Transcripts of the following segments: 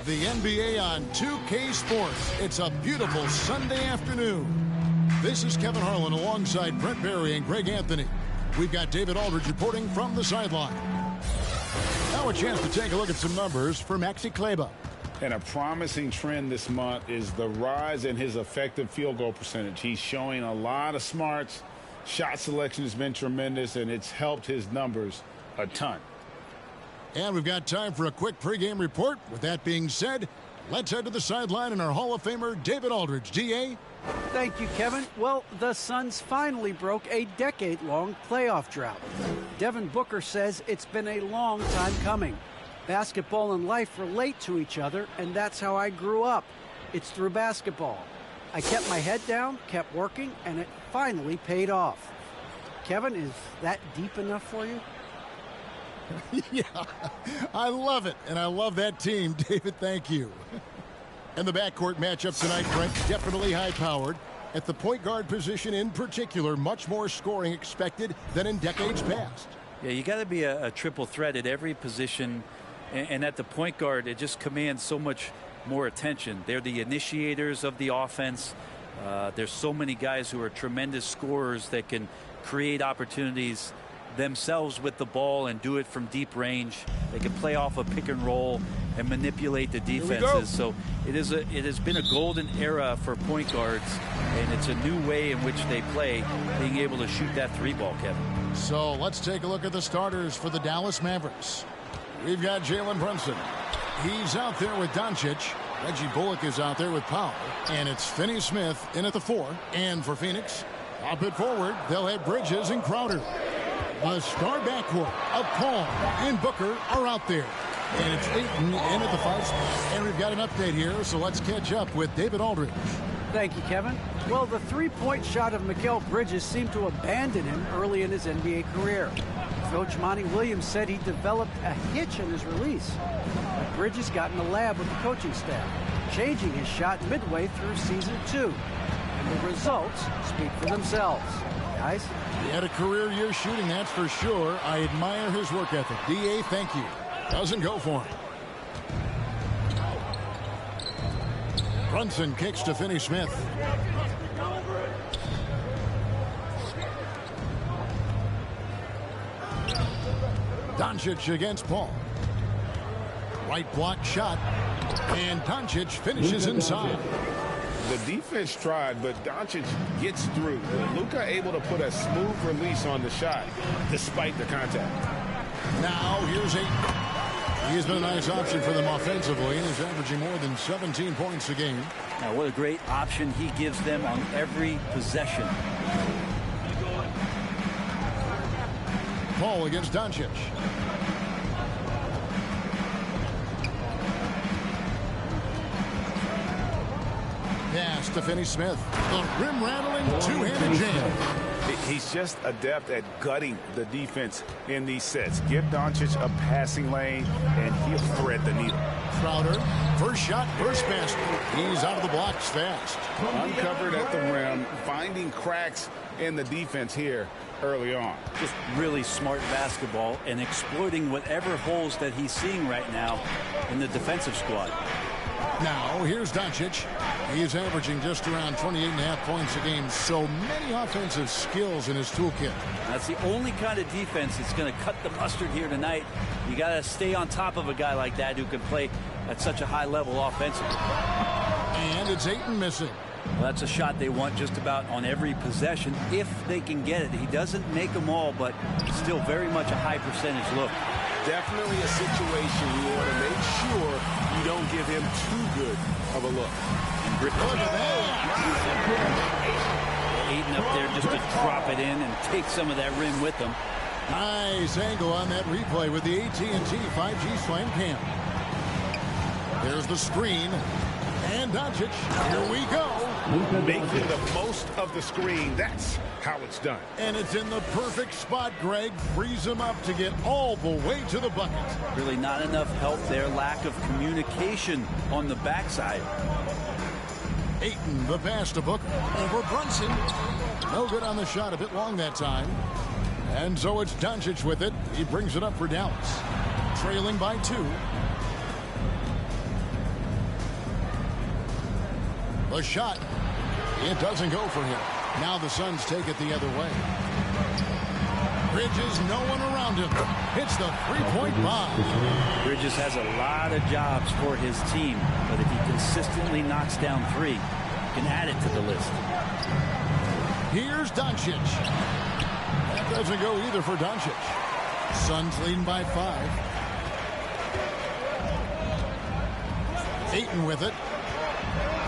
The NBA on 2K Sports. It's a beautiful Sunday afternoon. This is Kevin Harlan alongside Brent Barry and Greg Anthony. We've got David Aldridge reporting from the sideline. Now a chance to take a look at some numbers for Maxi Kleber. And a promising trend this month is the rise in his effective field goal percentage. He's showing a lot of smarts. Shot selection has been tremendous, and it's helped his numbers a ton. And we've got time for a quick pregame report. With that being said, let's head to the sideline and our Hall of Famer, David Aldridge. DA? Thank you, Kevin. Well, the Suns finally broke a decade-long playoff drought. Devin Booker says it's been a long time coming. Basketball and life relate to each other, and that's how I grew up. It's through basketball. I kept my head down, kept working, and it finally paid off. Kevin, is that deep enough for you? Yeah, I love it, and I love that team. David, thank you. And the backcourt matchup tonight, Brent, definitely high-powered. At the point guard position in particular, much more scoring expected than in decades past. Yeah, you got to be a triple threat at every position, and at the point guard, it just commands so much more attention. They're the initiators of the offense. There's so many guys who are tremendous scorers that can create opportunities themselves with the ball and do it from deep range. They can play off a pick and roll and manipulate the defenses. So it has been a golden era for point guards, and it's a new way in which they play, being able to shoot that three ball, Kevin. So let's take a look at the starters for the Dallas Mavericks. We've got Jalen Brunson. He's out there with Doncic. Reggie Bullock is out there with Powell. And it's Finney-Smith in at the 4. And for Phoenix, up it forward, they'll have Bridges and Crowder. A star backcourt of Paul and Booker are out there. And it's Ayton in at the 5 spot. And we've got an update here, so let's catch up with David Aldridge. Thank you, Kevin. Well, the three-point shot of Mikal Bridges seemed to abandon him early in his NBA career. Coach Monty Williams said he developed a hitch in his release. But Bridges got in the lab with the coaching staff, changing his shot midway through season 2. And the results speak for themselves. Guys? He had a career year shooting, that's for sure. I admire his work ethic. D.A., thank you. Doesn't go for him. Brunson kicks to Finney-Smith. Doncic against Paul. Right block shot. And Doncic finishes inside. The defense tried, but Doncic gets through. Luka able to put a smooth release on the shot despite the contact. Now here's Ayton. He has been a nice option for them offensively and is averaging more than 17 points a game. Now, what a great option he gives them on every possession. Paul against Doncic. Pass to Finney-Smith. The rim-rattling two-handed jam. He's just adept at gutting the defense in these sets. Give Doncic a passing lane, and he'll thread the needle. Crowder, first shot, first basket. He's out of the blocks fast. Uncovered at the rim, finding cracks in the defense here early on. Just really smart basketball and exploiting whatever holes that he's seeing right now in the defensive squad. Now, here's Doncic. He is averaging just around 28.5 points a game. So many offensive skills in his toolkit. That's the only kind of defense that's going to cut the mustard here tonight. You got to stay on top of a guy like that who can play at such a high level offensively. And it's Ayton missing. Well, that's a shot they want just about on every possession if they can get it. He doesn't make them all, but still very much a high percentage look. Definitely a situation you want to make sure you don't give him too good of a look. Look at that. Ayton up there just to drop it in and take some of that rim with him. Nice angle on that replay with the AT&T 5G Slam Cam. There's the screen. And Doncic, here we go. Making the most of the screen. That's how it's done. And it's in the perfect spot, Greg. Frees him up to get all the way to the bucket. Really not enough help there. Lack of communication on the backside. Ayton, the pass to Booker. Over Brunson. No good on the shot. A bit long that time. And so it's Doncic with it. He brings it up for Dallas. Trailing by 2. A shot. It doesn't go for him. Now the Suns take it the other way. Bridges, no one around him. Hits the three-point bomb. Bridges has a lot of jobs for his team, but if he consistently knocks down three, he can add it to the list. Here's Doncic. That doesn't go either for Doncic. Suns leading by 5. Ayton with it.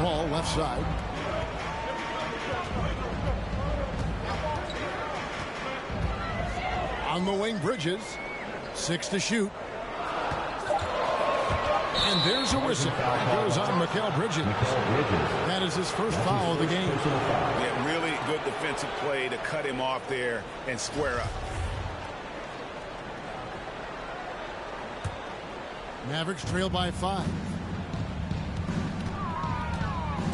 Ball left side. On the wing, Bridges. 6 to shoot. And there's a whistle. It goes on Mikal Bridges. That is his first foul of the game. Yeah, really good defensive play to cut him off there and square up. Mavericks trail by 5.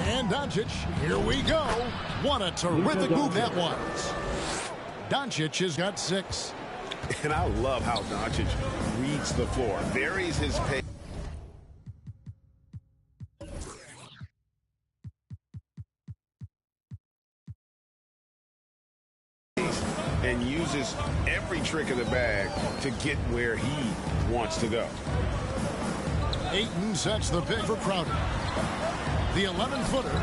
And Doncic, here we go. What a terrific move that was. Doncic has got 6. And I love how Doncic reads the floor, varies his pace. And uses every trick of the bag to get where he wants to go. Ayton sets the pick for Crowder. The 11-footer.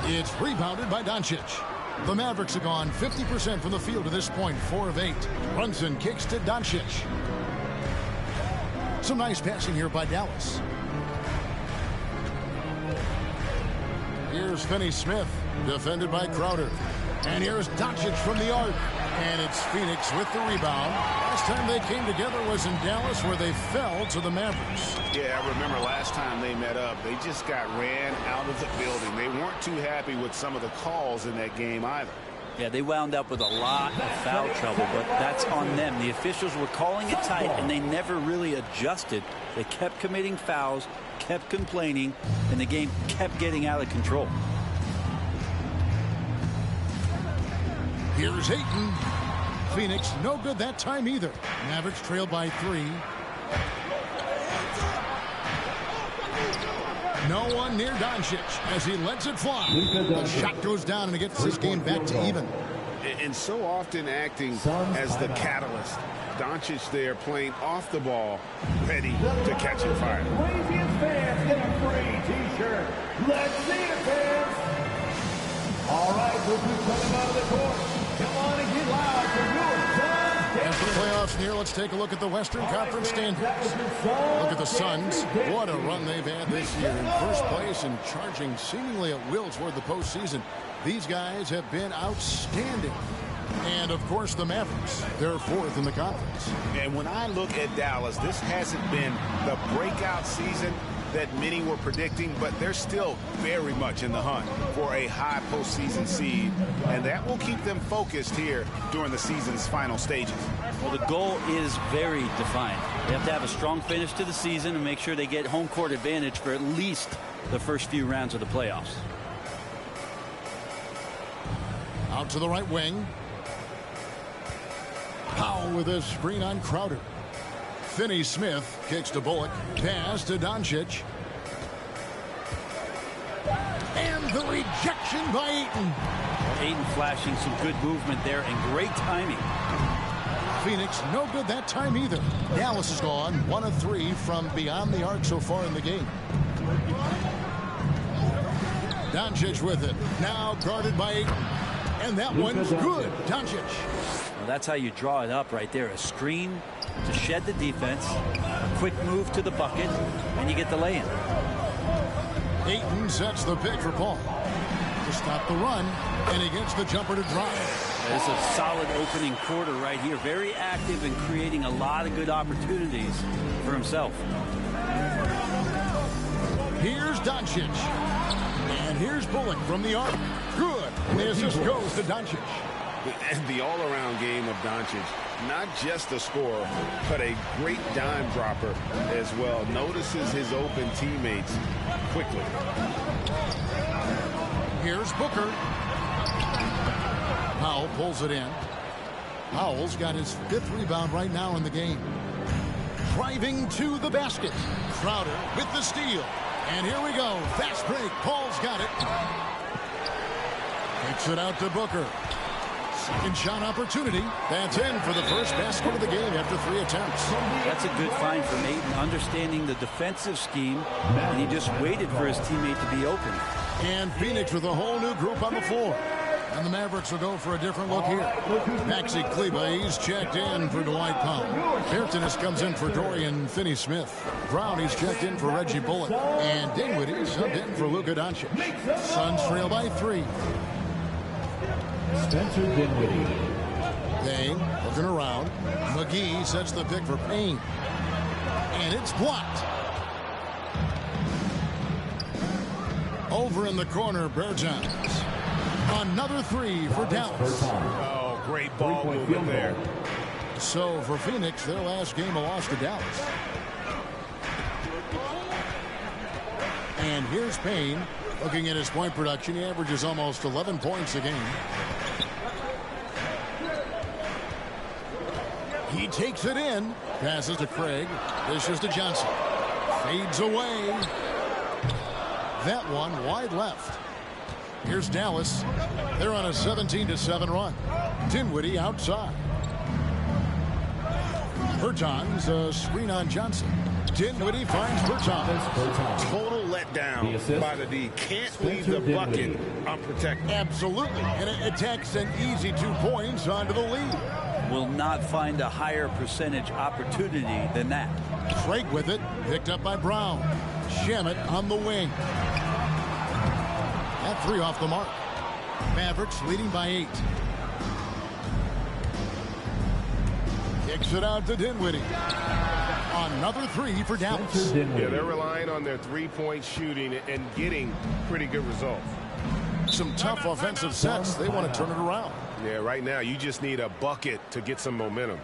It's rebounded by Doncic. The Mavericks have gone 50% from the field to this point, 4 of 8. Brunson kicks to Doncic. Some nice passing here by Dallas. Here's Finney-Smith, defended by Crowder. And here's Doncic from the arc. And it's Phoenix with the rebound. Last time they came together was in Dallas, where they fell to the Mavericks. Yeah, I remember last time they met up, they just got ran out of the building. They weren't too happy with some of the calls in that game either. Yeah, they wound up with a lot of foul trouble, but that's on them. The officials were calling it tight, and they never really adjusted. They kept committing fouls, kept complaining, and the game kept getting out of control. Here's Ayton. Phoenix no good that time either. Mavericks trail by 3. No one near Doncic as he lets it fly. The shot goes down and it gets this game back to even. And so often acting as the catalyst. Doncic there playing off the ball, ready to catch a fire. Craziest fans get a free t-shirt. Let's see it, fans. All right, we'll be coming out of the court. Come on and get loud for your Suns. As the playoffs near, let's take a look at the Western Conference standings. Look at the Suns. What a run they've had this year. In first place and charging seemingly at will toward the postseason. These guys have been outstanding. And, of course, the Mavericks. They're 4th in the conference. And when I look at Dallas, this hasn't been the breakout season that many were predicting, but they're still very much in the hunt for a high postseason seed, and that will keep them focused here during the season's final stages. Well, the goal is very defined. They have to have a strong finish to the season and make sure they get home court advantage for at least the first few rounds of the playoffs. Out to the right wing. Powell with a screen on Crowder. Finney-Smith kicks to Bullock. Pass to Doncic. And the rejection by Ayton. Ayton flashing some good movement there and great timing. Phoenix no good that time either. Dallas has gone 1 of 3 from beyond the arc so far in the game. Doncic with it. Now guarded by Ayton. And that one's good. Doncic. Well, that's how you draw it up right there. A screen to shed the defense, a quick move to the bucket, and you get the lay-in. Ayton sets the pick for Paul to stop the run, and he gets the jumper to drive. It's a solid opening quarter right here. Very active and creating a lot of good opportunities for himself. Here's Doncic. And here's Bullock from the arc. Good. And the assist goes to Doncic. And the all-around game of Doncic, not just a scorer, but a great dime dropper as well. Notices his open teammates quickly. Here's Booker. Powell pulls it in. Powell's got his 5th rebound right now in the game. Driving to the basket. Crowder with the steal. And here we go. Fast break. Paul's got it. Kicks it out to Booker. Second shot opportunity. That's in for the first basket of the game after 3 attempts. That's a good find from Ayton, understanding the defensive scheme, and he just waited for his teammate to be open. And Phoenix with a whole new group on the floor. And the Mavericks will go for a different look here. Maxi Kleber, he's checked in for Dwight Powell. Hairtoness comes in for Dorian Finney-Smith. Brown, he's checked in for Reggie Bullock. And Dinwiddie subbed in for Luka Doncic. Suns trail by 3. Spencer Dinwiddie. Payne looking around. McGee sets the pick for Payne. And it's blocked. Over in the corner, Bertans. Another 3 for Dallas. Oh, great ball movement there. So for Phoenix, their last game a loss to Dallas. And here's Payne. Looking at his point production, he averages almost 11 points a game. He takes it in. Passes to Craig. Dishes to Johnson. Fades away. That one wide left. Here's Dallas. They're on a 17-7 run. Dinwiddie outside. Bertans, a screen on Johnson. Dinwiddie finds Bertans. Total letdown by the D. Can't leave the bucket unprotected. Absolutely. And it takes an easy 2 points onto the lead. Will not find a higher percentage opportunity than that. Craig with it. Picked up by Brown. Shamet on the wing. That 3 off the mark. Mavericks leading by 8. Kicks it out to Dinwiddie. Another 3 for Dallas. Yeah, they're relying on their three-point shooting and getting pretty good results. Some tough offensive sets. They want to turn it around. Yeah, right now you just need a bucket to get some momentum.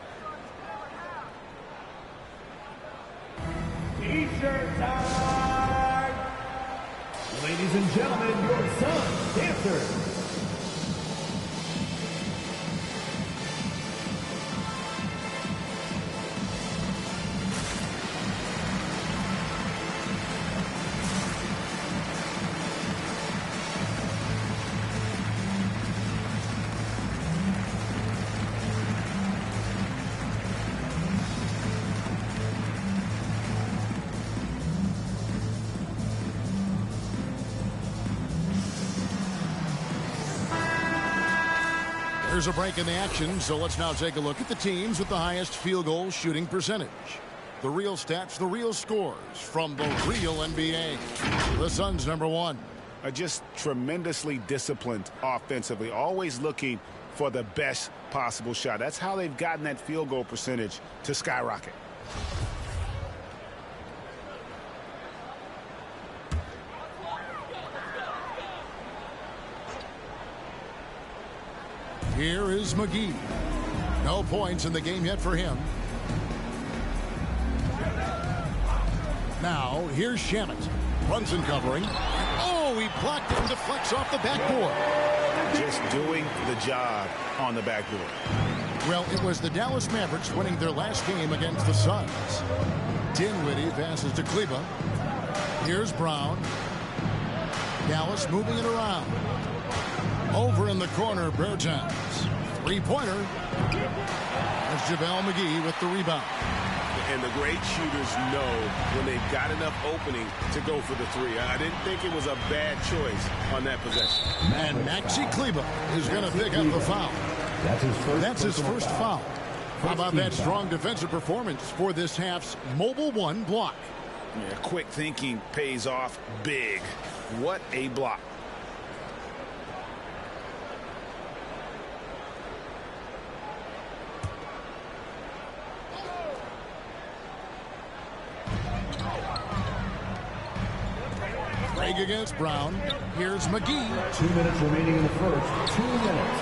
T-shirt time! Ladies and gentlemen, your Suns dancers. There's a break in the action, so let's now take a look at the teams with the highest field goal shooting percentage. The real stats, the real scores from the real NBA. The Suns #1. Are just tremendously disciplined offensively, always looking for the best possible shot. That's how they've gotten that field goal percentage to skyrocket. Here is McGee. No points in the game yet for him. Now, here's Shamet. Brunson covering. Oh, he blocked it and deflects off the backboard. Just doing the job on the backboard. Well, it was the Dallas Mavericks winning their last game against the Suns. Dinwiddie passes to Kleber. Here's Brown. Dallas moving it around. Over in the corner, Bertans. Three-pointer. There's JaVale McGee with the rebound. And the great shooters know when they've got enough opening to go for the 3. I didn't think it was a bad choice on that possession. And Maxi Kleber is going to pick up the foul. That's his first foul. How about that strong defensive performance for this half's Mobile 1 block? Yeah, quick thinking pays off big. What a block. Craig against Brown. Here's McGee. 2 minutes remaining in the first. 2 minutes.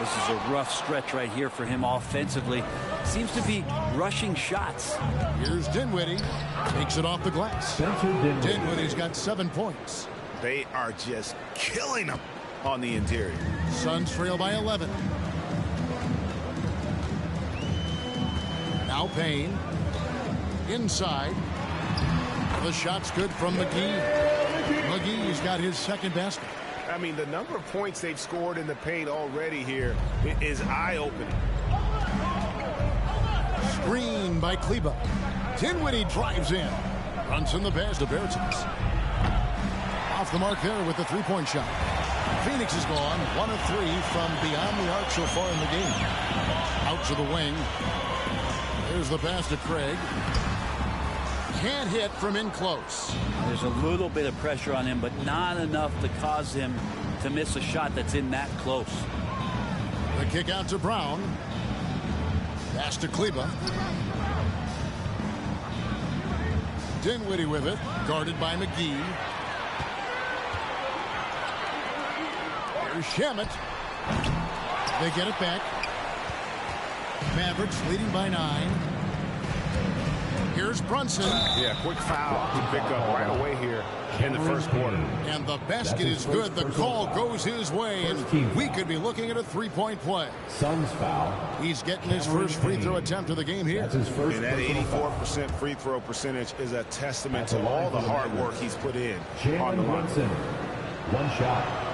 This is a rough stretch right here for him offensively. Seems to be rushing shots. Here's Dinwiddie. Takes it off the glass. Dinwiddie's got 7 points. They are just killing them on the interior. Suns trail by 11. Now Payne. Inside. The shot's good from McGee. McGee's got his second basket. I mean, the number of points they've scored in the paint already here is eye-opening. Screen by Kleba. Dinwiddie drives in. Runs in the pass to Bertens. Off the mark there with the three-point shot. Phoenix is gone 1 of 3 from beyond the arc so far in the game. Out to the wing. There's the pass to Craig. Can't hit from in close. There's a little bit of pressure on him, but not enough to cause him to miss a shot that's in that close. The kick out to Brown. Pass to Kleba. Dinwiddie with it, guarded by McGee. Here's Shamet. They get it back. Mavericks leading by 9. Here's Brunson. Yeah, quick foul to pick up right away here in the first quarter. And the basket is good. The call goes his way, and we could be looking at a three-point play. Suns foul. He's getting his first free throw attempt of the game here. That's his first. And that 84% free throw percentage is a testament to all the hard work he's put in on the line. One shot.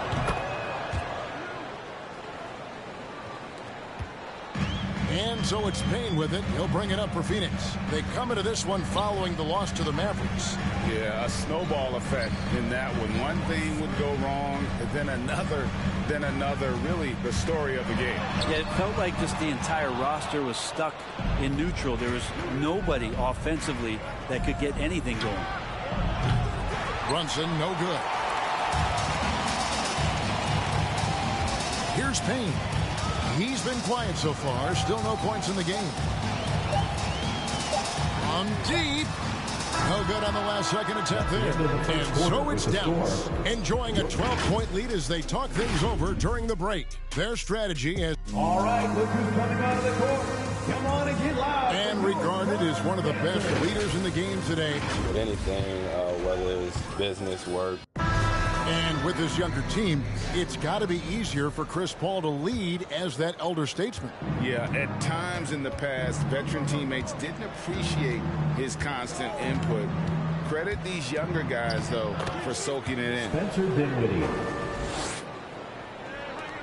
And so it's Payne with it. He'll bring it up for Phoenix. They come into this one following the loss to the Mavericks. Yeah, a snowball effect in that one. One thing would go wrong, and then another. Really the story of the game. Yeah, it felt like just the entire roster was stuck in neutral. There was nobody offensively that could get anything going. Brunson, no good. Here's Payne. He's been quiet so far. Still no points in the game. On deep. No good on the last second attempt there. And so it's Dallas enjoying a 12-point lead as they talk things over during the break. Their strategy is... All right, look who's coming out of the court. Come on and get loud. And regarded as one of the best leaders in the game today. With anything, whether it's business, work. And with this younger team, it's got to be easier for Chris Paul to lead as that elder statesman. Yeah, at times in the past, veteran teammates didn't appreciate his constant input. Credit these younger guys, though, for soaking it in. Spencer Dinwiddie.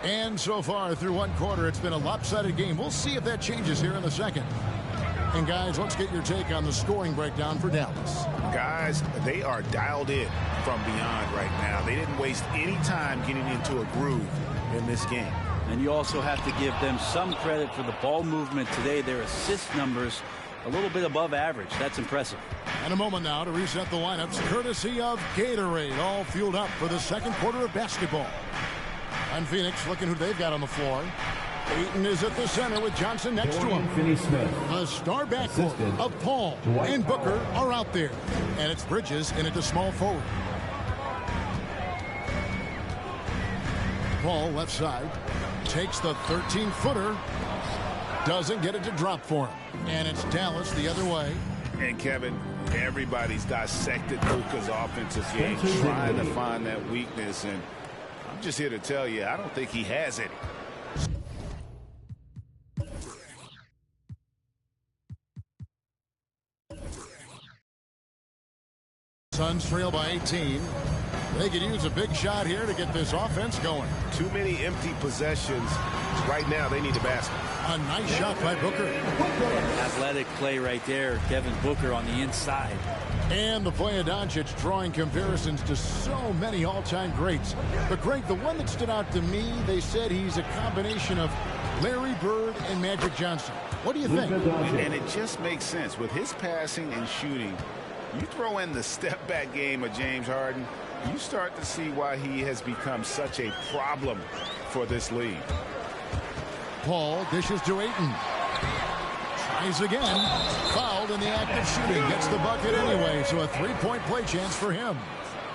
And so far through one quarter, it's been a lopsided game. We'll see if that changes here in the second. And guys, let's get your take on the scoring breakdown for Dallas. Guys, they are dialed in from beyond right now. They didn't waste any time getting into a groove in this game. And you also have to give them some credit for the ball movement today. Their assist numbers a little bit above average. That's impressive. And a moment now to reset the lineups, courtesy of Gatorade, all fueled up for the second quarter of basketball. And Phoenix looking who they've got on the floor. Ayton is at the center with Johnson next to him. The star backcourt of Paul and Booker are out there. And it's Bridges in at the small forward. Paul left side. Takes the 13-footer. Doesn't get it to drop for him. And it's Dallas the other way. And Kevin, everybody's dissected Luka's offensive game, trying to find that weakness. And I'm just here to tell you, I don't think he has any. Suns trail by 18. They could use a big shot here to get this offense going. Too many empty possessions. Right now, they need a basket. A nice shot by Booker. Athletic play right there. Kevin Booker on the inside. And the play of Doncic drawing comparisons to so many all-time greats. But, Greg, the one that stood out to me, they said he's a combination of Larry Bird and Magic Johnson. What do you think? And it just makes sense. With his passing and shooting, you throw in the step-back game of James Harden, you start to see why he has become such a problem for this league. Paul dishes to Ayton. Tries again. Fouled in the act of shooting. Gets the bucket anyway, so a three-point play chance for him.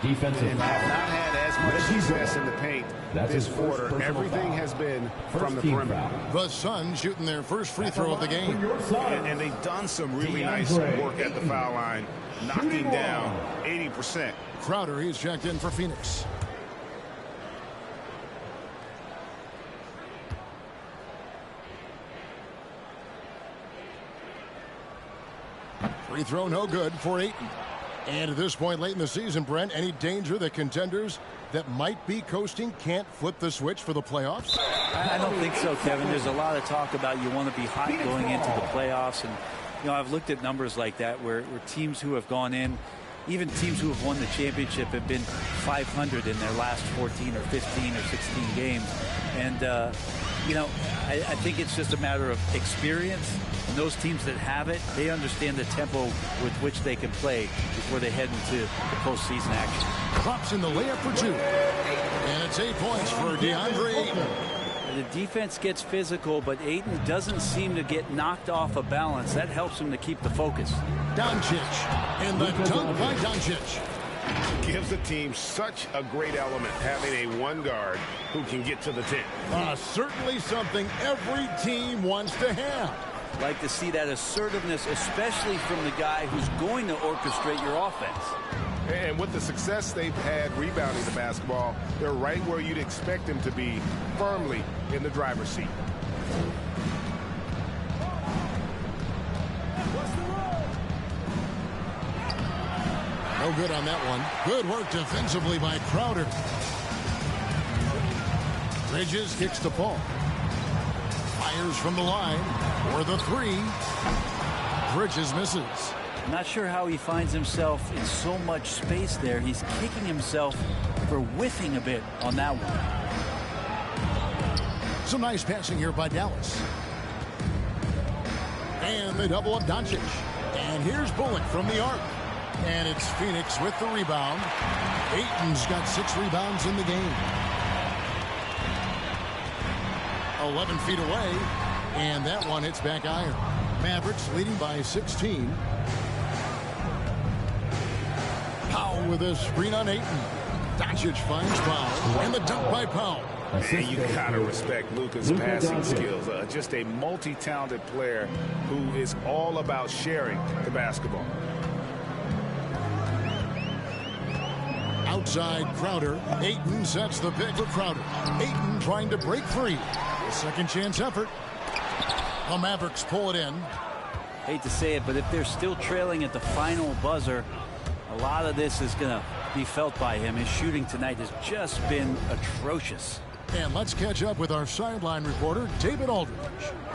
Defensive And have not had as much success in the paint this quarter. Everything has been from the perimeter. The Suns shooting their first free throw of the game. And they've done some really nice work at the foul line, knocking down 80%. Crowder, he's checked in for Phoenix. Free throw no good for Ayton. And at this point late in the season, Brent, any danger that contenders that might be coasting can't flip the switch for the playoffs? I don't think so, Kevin. There's a lot of talk about you want to be hot going into the playoffs. And, you know, I've looked at numbers like that where teams who have gone in, even teams who have won the championship, have been 500 in their last 14 or 15 or 16 games. And, you know, I think it's just a matter of experience. And those teams that have it, they understand the tempo with which they can play before they head into the postseason action. Drops in the layup for 2. And it's 8 points for DeAndre Ayton. The defense gets physical, but Ayton doesn't seem to get knocked off of balance. That helps him to keep the focus. Doncic. And the dunk by Doncic. Gives the team such a great element, having a one guard who can get to the 10. Certainly something every team wants to have. Like to see that assertiveness, especially from the guy who's going to orchestrate your offense. And with the success they've had rebounding the basketball, they're right where you'd expect them to be, firmly in the driver's seat. No good on that one. Good work defensively by Crowder. Bridges kicks to Paul. Fires from the line for the 3. Bridges misses. Not sure how he finds himself in so much space there. He's kicking himself for whiffing a bit on that one. Some nice passing here by Dallas. And they double up Doncic. And here's Bullock from the arc. And it's Phoenix with the rebound. Ayton's got 6 rebounds in the game. 11 feet away. And that one hits back iron. Mavericks leading by 16. Powell with a screen on Ayton. Doncic finds Powell. And the dunk by Powell. And you gotta respect Luka's passing skills. Just a multi-talented player who is all about sharing the basketball. Outside Crowder. Ayton sets the pick for Crowder. Ayton trying to break free. Second chance effort. The Mavericks pull it in. Hate to say it, but if they're still trailing at the final buzzer, a lot of this is going to be felt by him. His shooting tonight has just been atrocious. And let's catch up with our sideline reporter, David Aldridge.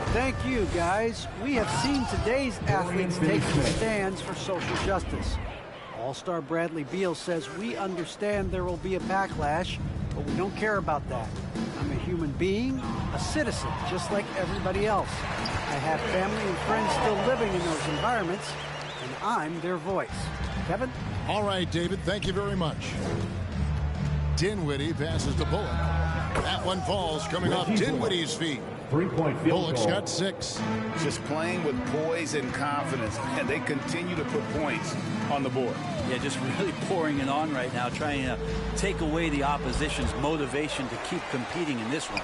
Thank you, guys. We have seen today's athletes take the stands for social justice. All-star Bradley Beal says, we understand there will be a backlash, but we don't care about that. I'm a human being, a citizen, just like everybody else. I have family and friends still living in those environments, and I'm their voice. Kevin? All right, David, thank you very much. Dinwiddie passes to Bullock. That one falls coming off Dinwiddie's feet. 3-point field Bullock's goal. got 6. Just playing with poise and confidence, and they continue to put points on the board. Yeah, just really pouring it on right now, trying to take away the opposition's motivation to keep competing in this one.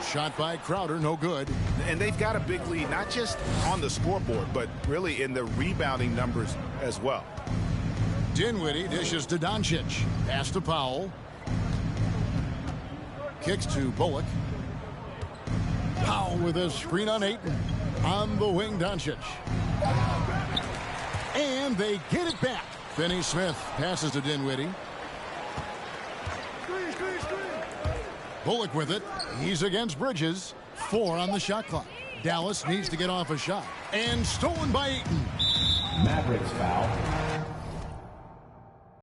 Shot by Crowder, no good. And they've got a big lead, not just on the scoreboard, but really in the rebounding numbers as well. Dinwiddie dishes to Doncic. Pass to Powell. Kicks to Bullock. Powell with a screen on Ayton. On the wing, Doncic. And they get it back. Finney Smith passes to Dinwiddie. Bullock with it. He's against Bridges. 4 on the shot clock. Dallas needs to get off a shot. And stolen by Ayton. Mavericks foul.